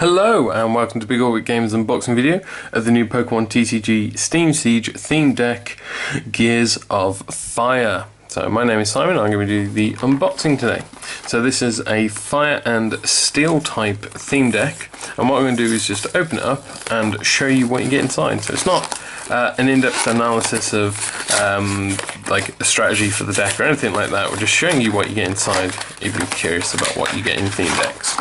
Hello and welcome to Big Orbit Games unboxing video of the new Pokemon TCG Steam Siege theme deck Gears of Fire. So my name is Simon, I'm going to do the unboxing today. So this is a Fire and Steel type theme deck, and what I'm going to do is just open it up and show you what you get inside. So it's not an in-depth analysis of like a strategy for the deck or anything like that. We're just showing you what you get inside if you're curious about what you get in theme decks.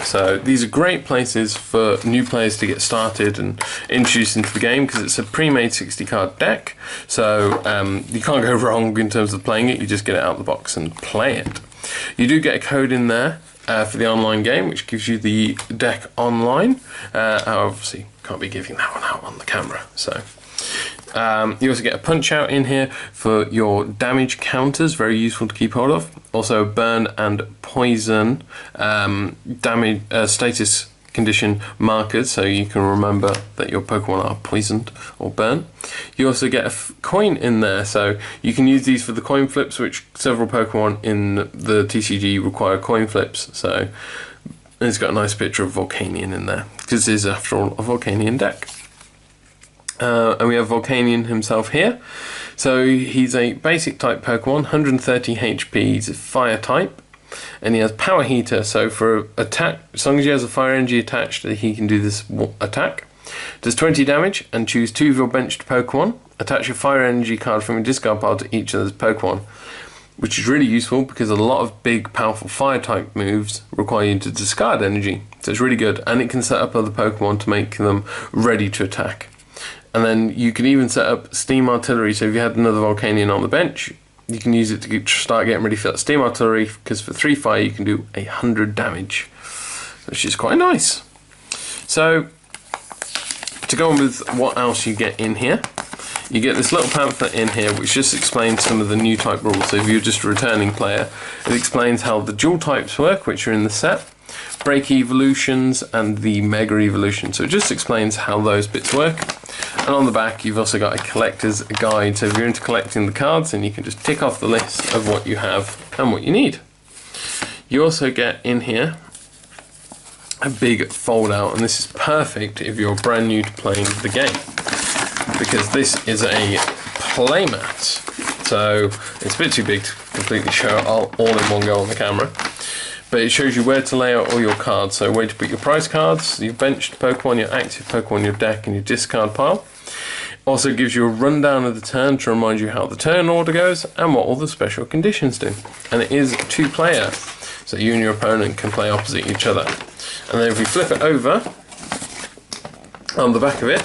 So these are great places for new players to get started and introduced into the game because it's a pre-made 60 card deck, so you can't go wrong in terms of playing it. You just get it out of the box and play it. You do get a code in there for the online game, which gives you the deck online. I obviously can't be giving that one out on the camera, so you also get a punch out in here for your damage counters, very useful to keep hold of. Also burn and poison damage status condition markers, so you can remember that your Pokemon are poisoned or burnt. You also get a coin in there, so you can use these for the coin flips, which several Pokemon in the TCG require coin flips. So it's got a nice picture of Volcanion in there, because it is after all a Volcanion deck. And we have Volcanion himself here. So he's a basic type Pokemon, 130 HP, he's a fire type, and he has Power Heater, so for attack, as long as he has a fire energy attached, he can do this attack. Does 20 damage, and choose 2 of your benched Pokemon. Attach a fire energy card from your discard pile to each of those Pokemon, which is really useful because a lot of big powerful fire type moves require you to discard energy, so it's really good, and it can set up other Pokemon to make them ready to attack. And then you can even set up Steam Artillery, so if you had another Volcanion on the bench, you can use it to start getting ready for that Steam Artillery, because for 3 fire you can do 100 damage, which is quite nice. So, to go on with what else you get in here, you get this little pamphlet in here which just explains some of the new type rules. So if you're just a returning player, it explains how the dual types work, which are in the set, Break Evolutions and the Mega Evolution. So it just explains how those bits work. And on the back you've also got a collector's guide, so if you're into collecting the cards, then you can just tick off the list of what you have and what you need. You also get in here a big fold out, and this is perfect if you're brand new to playing the game, because this is a playmat. So it's a bit too big to completely show all in one go on the camera, but it shows you where to lay out all your cards, so where to put your prize cards, your benched Pokemon, your active Pokemon, your deck and your discard pile. Also gives you a rundown of the turn to remind you how the turn order goes and what all the special conditions do. And it is 2-player, so you and your opponent can play opposite each other. And then if we flip it over, on the back of it,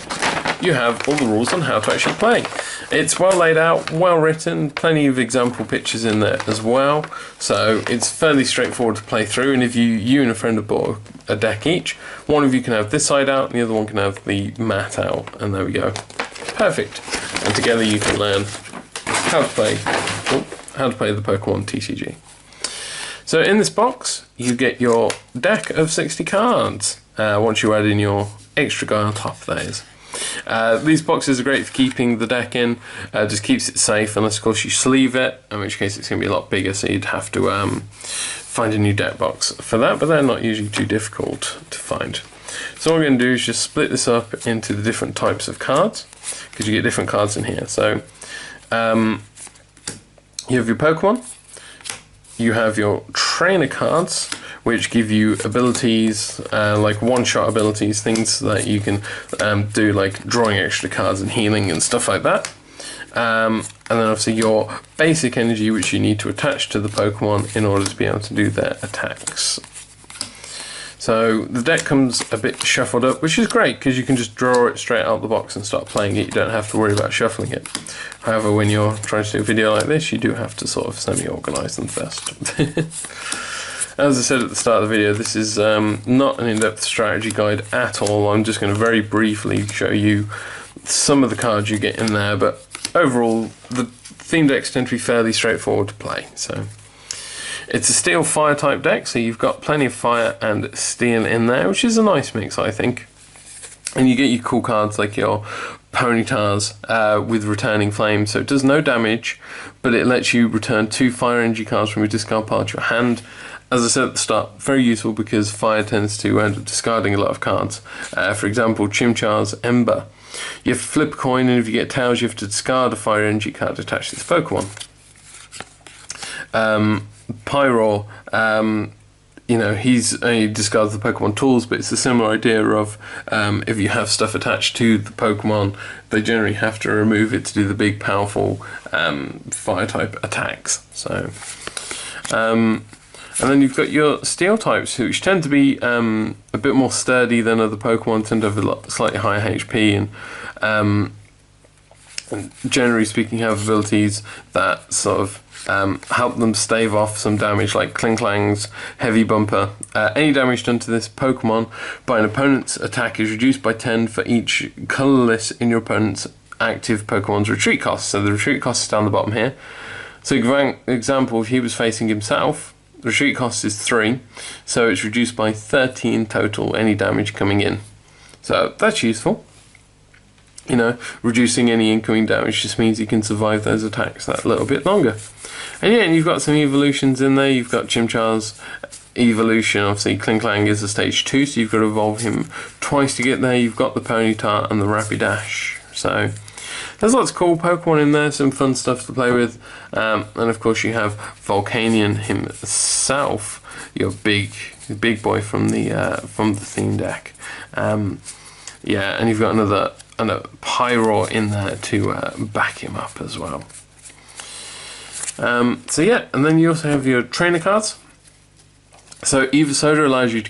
you have all the rules on how to actually play. It's well laid out, well written, plenty of example pictures in there as well, so it's fairly straightforward to play through. And if you and a friend have bought a deck each, one of you can have this side out and the other one can have the mat out, and there we go. Perfect. And together you can learn how to play the Pokemon TCG. So in this box you get your deck of 60 cards, once you add in your extra guy on top, that is. These boxes are great for keeping the deck in, just keeps it safe, unless of course you sleeve it, in which case it's going to be a lot bigger, so you'd have to find a new deck box for that, but they're not usually too difficult to find. So what we're going to do is just split this up into the different types of cards, because you get different cards in here. So you have your Pokemon, you have your trainer cards, which give you abilities, like one-shot abilities, things that you can do, like drawing extra cards and healing and stuff like that. And then obviously your basic energy, which you need to attach to the Pokemon in order to be able to do their attacks. So the deck comes a bit shuffled up, which is great because you can just draw it straight out the box and start playing it. You don't have to worry about shuffling it. However, when you're trying to do a video like this, you do have to sort of semi-organise them first. As I said at the start of the video, this is not an in-depth strategy guide at all. I'm just going to very briefly show you some of the cards you get in there, but overall the theme decks tend to be fairly straightforward to play. So it's a steel fire type deck, so you've got plenty of fire and steel in there, which is a nice mix, I think. And you get your cool cards like your Ponytars with returning flame, so it does no damage, but it lets you return 2 fire energy cards from your discard pile to your hand, as I said at the start, very useful because fire tends to end up discarding a lot of cards. For example, Chimchar's Ember. You have to flip a coin, and if you get tails, you have to discard a fire energy card attached to this Pokemon. Pyro, you know, he discards the Pokemon tools, but it's a similar idea of if you have stuff attached to the Pokemon, they generally have to remove it to do the big, powerful fire type attacks. So, and then you've got your steel types, which tend to be a bit more sturdy than other Pokemon, tend to have a slightly higher HP, and generally speaking have abilities that sort of help them stave off some damage, like Klinkklang's Heavy Bumper. Any damage done to this Pokemon by an opponent's attack is reduced by 10 for each colourless in your opponent's active Pokemon's retreat cost. So the retreat cost is down the bottom here. So for example, if he was facing himself, the retreat cost is 3, so it's reduced by 13 total, any damage coming in. So that's useful. You know, reducing any incoming damage just means you can survive those attacks that little bit longer. And yeah, and you've got some evolutions in there. You've got Chimchar's evolution. Obviously, Klinklang is a stage 2, so you've got to evolve him twice to get there. You've got the Ponyta and the Rapidash. So there's lots of cool Pokemon in there, some fun stuff to play with. And of course, you have Volcanion himself, your big boy from the theme deck. Yeah, and you've got another Pyro in there to back him up as well. So yeah, and then you also have your trainer cards. So Evosoda allows you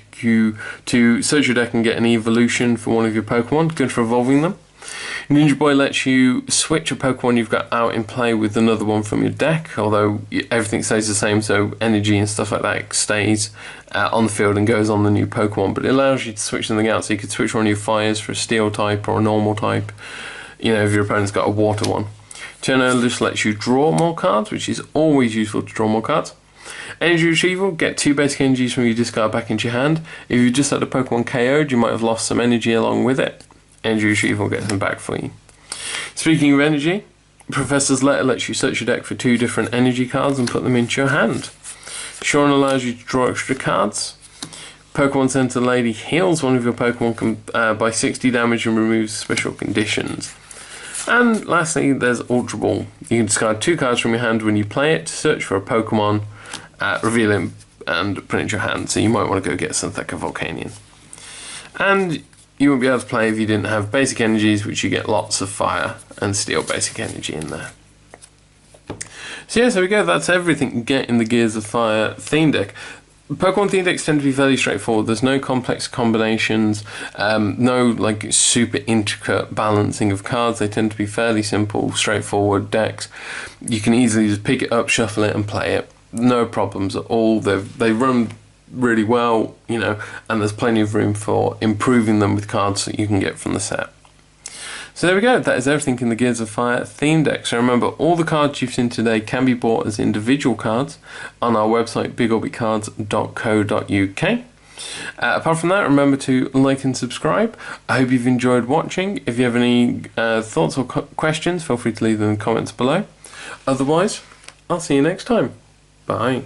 to search your deck and get an evolution for one of your Pokemon, good for evolving them. Ninja Boy lets you switch a Pokemon you've got out in play with another one from your deck, although everything stays the same, so energy and stuff like that stays on the field and goes on the new Pokemon, but it allows you to switch something out, so you could switch one of your fires for a steel type or a normal type, you know, if your opponent's got a water one. Turner just lets you draw more cards, which is always useful to draw more cards. Energy Retrieval, get 2 basic energies from your discard back into your hand. If you just had a Pokemon KO'd, you might have lost some energy along with it. Energy Retrieval gets them back for you. Speaking of energy, Professor's Letter lets you search your deck for 2 different energy cards and put them into your hand. Sean allows you to draw extra cards. Pokemon Center Lady heals one of your Pokemon by 60 damage and removes special conditions. And lastly, there's Ultra Ball. You can discard 2 cards from your hand when you play it to search for a Pokemon, reveal it, and put it into your hand. So you might want to go get something like a Volcanion. And you won't be able to play if you didn't have basic energies, which you get lots of fire and steel basic energy in there. So yeah, so we go. That's everything you get in the Gears of Fire theme deck. Pokemon theme decks tend to be fairly straightforward. There's no complex combinations, no like super intricate balancing of cards. They tend to be fairly simple, straightforward decks. You can easily just pick it up, shuffle it, and play it. No problems at all. They run really well, you know, and there's plenty of room for improving them with cards that you can get from the set. So there we go, that is everything in the Gears of Fire theme deck. So remember, all the cards you've seen today can be bought as individual cards on our website, bigorbitcards.co.uk. Apart from that, remember to like and subscribe. I hope you've enjoyed watching. If you have any thoughts or questions, feel free to leave them in the comments below. Otherwise, I'll see you next time. Bye.